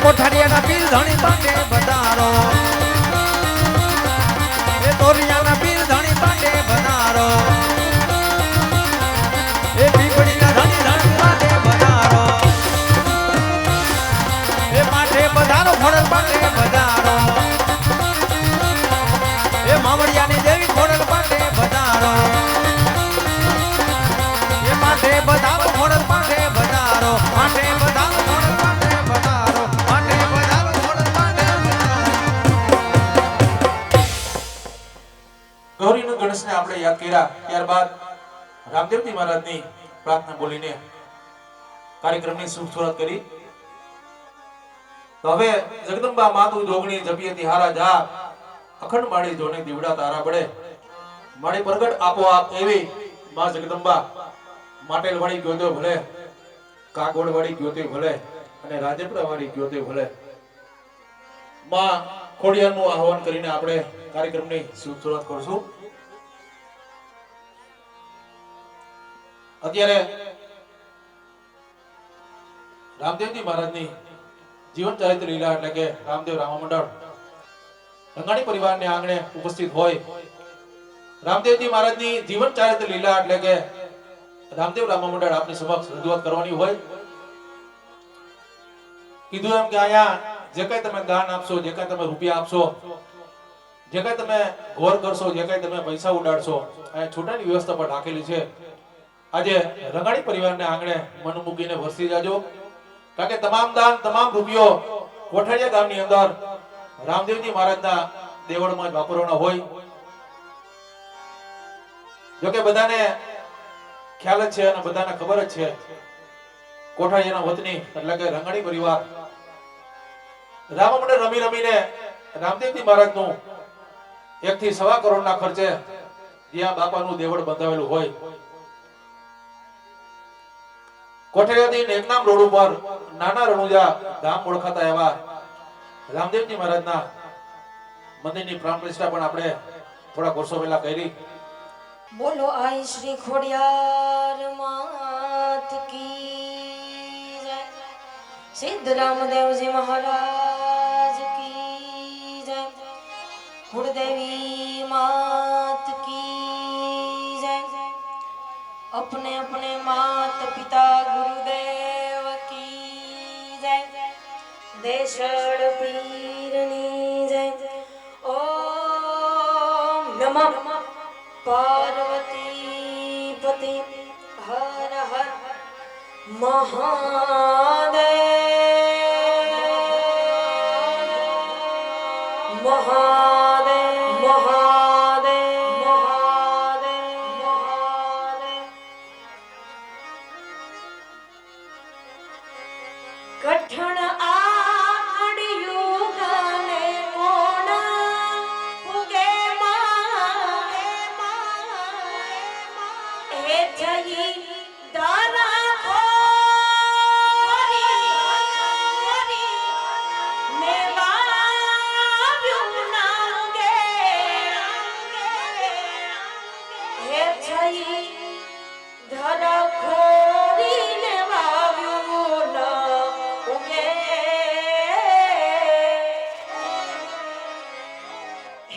કોઠારિયાના પીર ધણી પાટે વધારો એ તોરિયાના પીર ધણી પાટે વધારો એ પીપળીના ધણી ધણી પાટે વધારો એ માથે વધારો ખોડલ પાટે વધારો એ માવડિયાની દેવી ખોડલ પાટે વધારો એ માથે વધારો ખોડલ પાટે વધારો માથે વધારો ખોડલ પાટે વધારો માથે વધારો ખોડલ પાટે ગૌરી અને ગણેશને આપણે યાદ કર્યા ત્યારબાદ રામદેવજી મહારાજની પ્રાર્થના બોલીને કાર્યક્રમની શુભ કરી તો હવે જગદંબા માતુ જોગણી જપિયતી હારા જા અખંડ માળી જોને દીવડા તારા બળે માળી પ્રગટ આપોઆપ એવી માં જગદંબા માટેલ વાળી ગયો ભલે કાગોડ વાળી ગયો ભલે અને રાજપુરા વાળી ગયો ભલે માં ખોડિયારનું આહવાન કરીને આપણે કાર્યક્રમની શુભ કરશું અત્યારે રામદેવજી મહારાજની જીવન ચરિત્ર લીલા એટલે કે રામદેવ રામા મંડળ રંગાણી પરિવારને આંગણે ઉપસ્થિત હોય રામદેવજી મહારાજની જીવન ચરિત્ર લીલા એટલે કે રામદેવ રામા મંડળ આપની સમક્ષ રજૂઆત કરવાની હોય કીધું એમ કે અહીંયા જે કઈ તમે દાન આપશો જે કઈ તમે રૂપિયા આપશો જે કઈ તમે ઘોર કરશો જે કઈ તમે પૈસા ઉડાડશો અહીંયા છૂટાની વ્યવસ્થા પણ રાખેલી છે આજે રંગાણી પરિવારને આંગણે મન મૂકીને વરસી જાજો કારણ કે તમામ દાન તમામ રૂપિયો કોઠારિયા ગામની અંદર રામદેવજી મહારાજના દેવળમાં જ વાપરવાના હોય જોકે બધાને ખ્યાલ જ છે અને બધાને ખબર જ છે કોઠારિયાના વતની એટલે કે રંગાણી પરિવાર રામા મંડળ રમી રમીને રામદેવજી મહારાજનું 1 થી 1.25 કરોડના ખર્ચે જ્યાં બાપાનું દેવળ બંધાવેલું હોય કોઠારિયાથી નેકનામ રોડ ઉપર નાના રણુજા ગામ ઓળખાતા એવા રામદેવજી મહારાજના મંદિરની પ્રાણ પ્રતિષ્ઠા પણ આપણે થોડા વર્ષો પહેલા કરી બોલો આઈ શ્રી ખોડિયાર માત કી જય સિદ્ધ રામદેવજી મહારાજ કી જય कुलदेवी मात की जय अपने अपने मात पिता गुरुदेव की जय देशड़ पीरनी जय ओम नमः पार्वती पति हर हर महादेव कठण आड़ युग ने कोण उगे हे जई दाना ने वाव्यु ना उगे हे जई धरा खोरी ने वाव्यु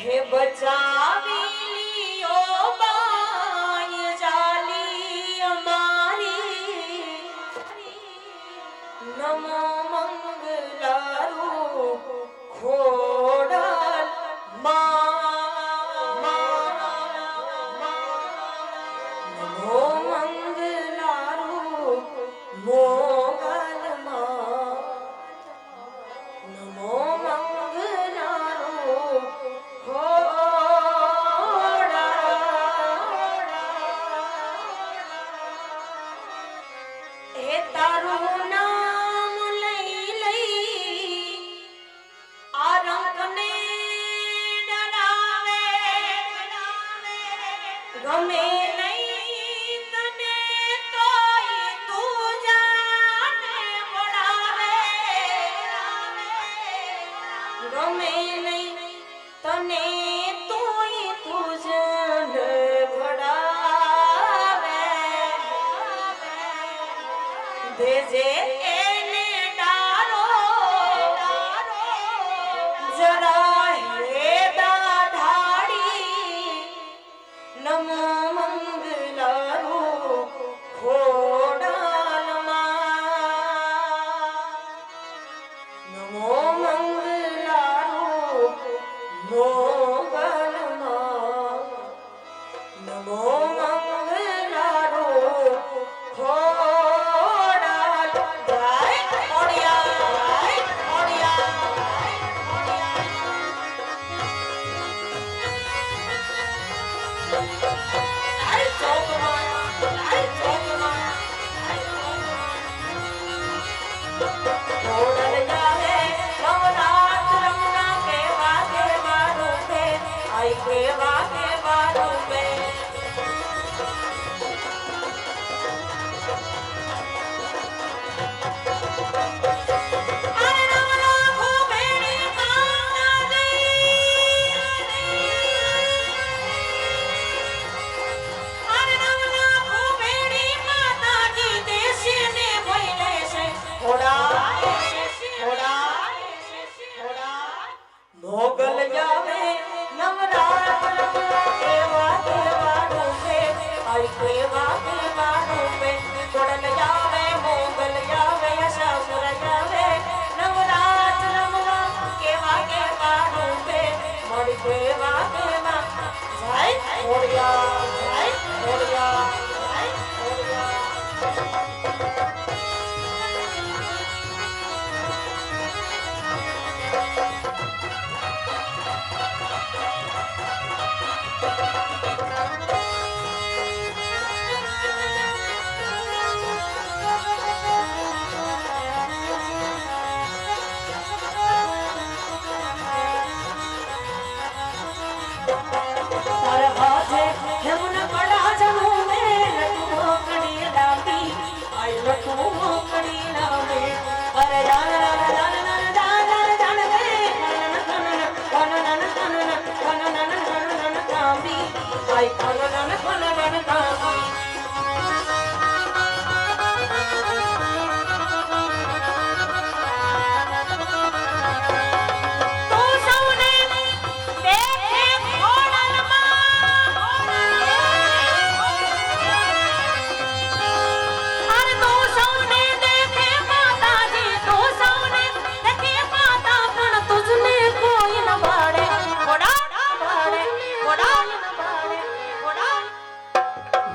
हे बचावी लियो बाय जाली अमारी नमो मंगलारू खोड़ल नमो मंगलारू मोगल नमो मंगलारू हे तारू नाम लई लई आरंग ખોડલ જાવે નવરાત રમવા કેવા કેવા રૂપે આઈ કેવા કેવા રૂપે અરે રમલા ખોબેડી માતાજી દેશને ભઈલે છે મોગલ જાવે નવરાત રમવા કેવા કેવા રૂપે આઈ કેવા કેવા રૂપે ખોડલ જાવે મોગલ જાવે અસાસુર જાવે નવરાત રમવા કેવા કેવા રૂપે મળી કેવા કેવા જય ખોડિયા જય ખોડિયા જય ખોડિયા તારા હાથે યમુના કડા જમુ મે લટુ મોકડી લાંબી આઈ લટુ મોકડી લાંબી અરે જાન જાન જાન જાન જાન જાન રે કન કાંબી આઈ કન કાંબી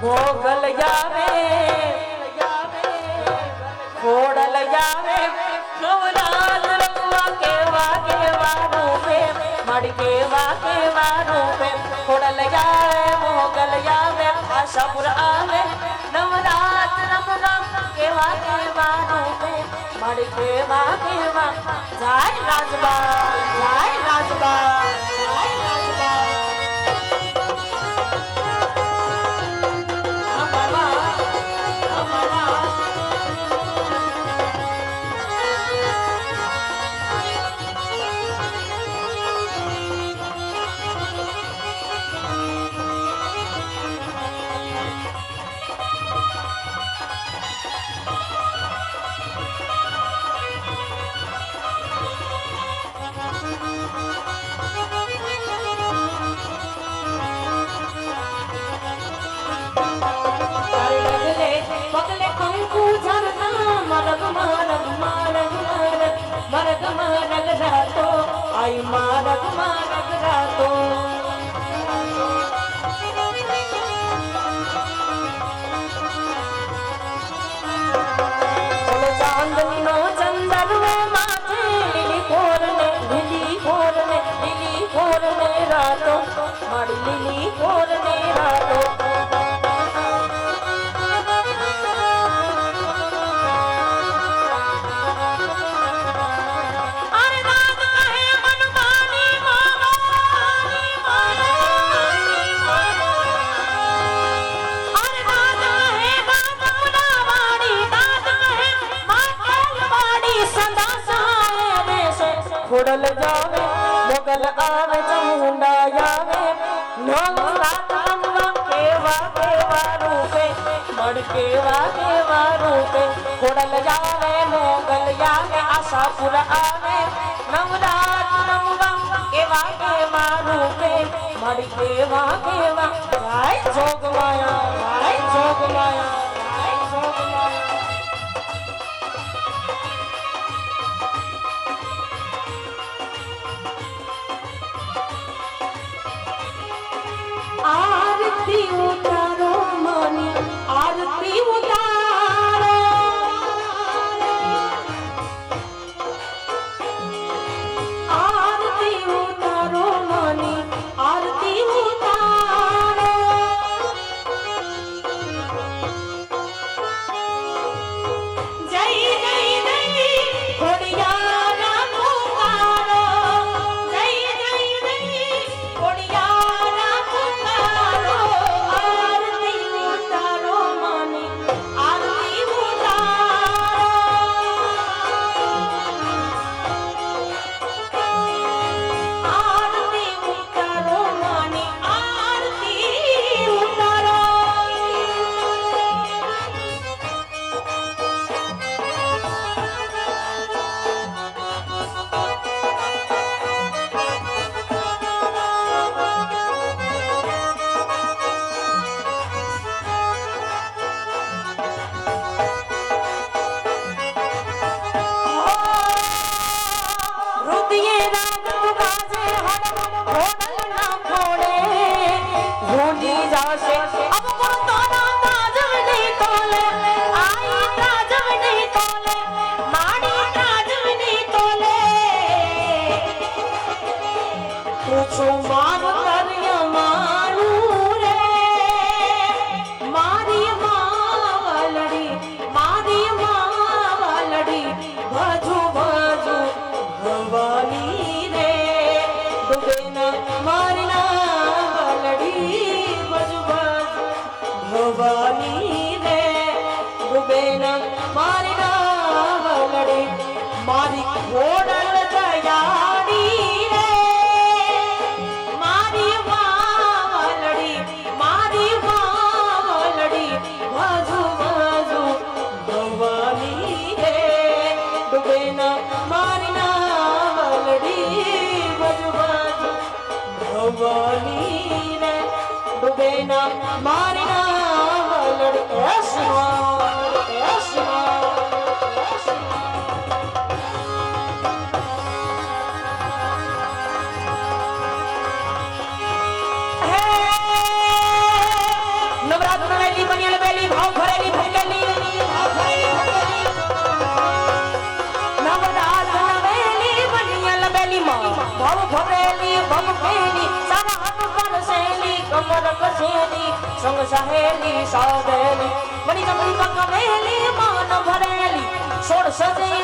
મોગલ જાવે ખોડલ જાવે નવરાત રમવા કેવા કેવા રૂપે મળી કેવા કેવા રૂપે ખોડલ જાવે મોગલ જાવે આશાપુર આવે નવરાત રમવા કેવા કેવા રૂપે મળી કેવા કેવા જાય રાજબા જાય રાજબા જાય રાજબા પગલે કંકુ ઝરતા મરગ મરગ મરગ મરગ મરગ મરગ રાતો આઈ મરગ મરગ રાતો ચાંદની નો ચંદરવો માથે લીલી કોર ને રાતો મારી લીલી કોર ને રાતો ખોડલ જાવે મોગલ આવે ચામુંડા આવે નવરાત રમવા કેવા કેવા રૂપે મળ કેવા કેવા રૂપે ખોડલ જાવે મોગલ આવે આશાપુર આવે નવરાત રમવા કેવા કેવા રૂપે મળ કેવા કેવા રાય જોગ માયા રાય જોગ માયા રાય જોગ માયા आरती उतारो मानी आरती उतारो आरती उतारो मानी आरती उतारो जासे अब गुण तोरा ताजवनी तोले आई ताजवनी तोले माड़ी ताजवनी तोले पूछो मान करिया मारू रे मारी मावलड़ी बाजू बाजू भवानी रे डूबे न मारना लड़ी बाजू बाजू भवानी रे डूबे न मारना लड़ी मारी घोड़ल दयाड़ी रे मारी मावलड़ी बाजू बाजू भवानी रे डूबे न मारना लड़ी बाजू बाजू भवानी रे डूबे न मारना लड़ी ऐसवा नवरात्र वेली बनियल बेली भाव भरेली भूकेली नवरात्र वेली बनियल बेली मां भाव भरेली भमकेली सारा हाथ पर सेली कमर कसेली संग सहेली सादेली बनी चंपी कमेली मान भरेली सोड़ सजेली